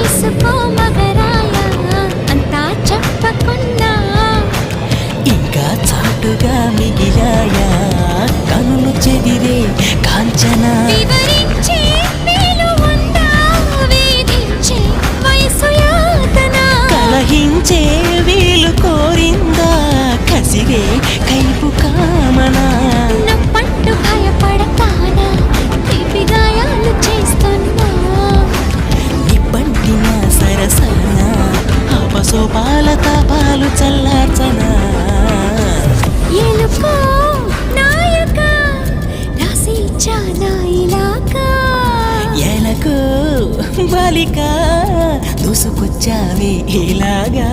తీసుకో మగరాయ అంతా చెప్పకున్నా ఇంకా చాటుగా మిగిలాయా కనులు చెదిరే కాంచనా వివరించే వీలు ఉందా వేధించే వయసు యాతన కలహించే వీలు కోరిందా కసిగే కైపు కామనా నప్పంటూ భయపడతానా తీపి గాయాలు చేస్తున్నా నిప్పంటిన సరసన అపసోపాల తాపాలు చల్లార్చనా ఎలుకో నాయక రాసిచ్చానా ఇలాగా ఎలకు బాలిక దూసుకొచ్చావే ఇలాగా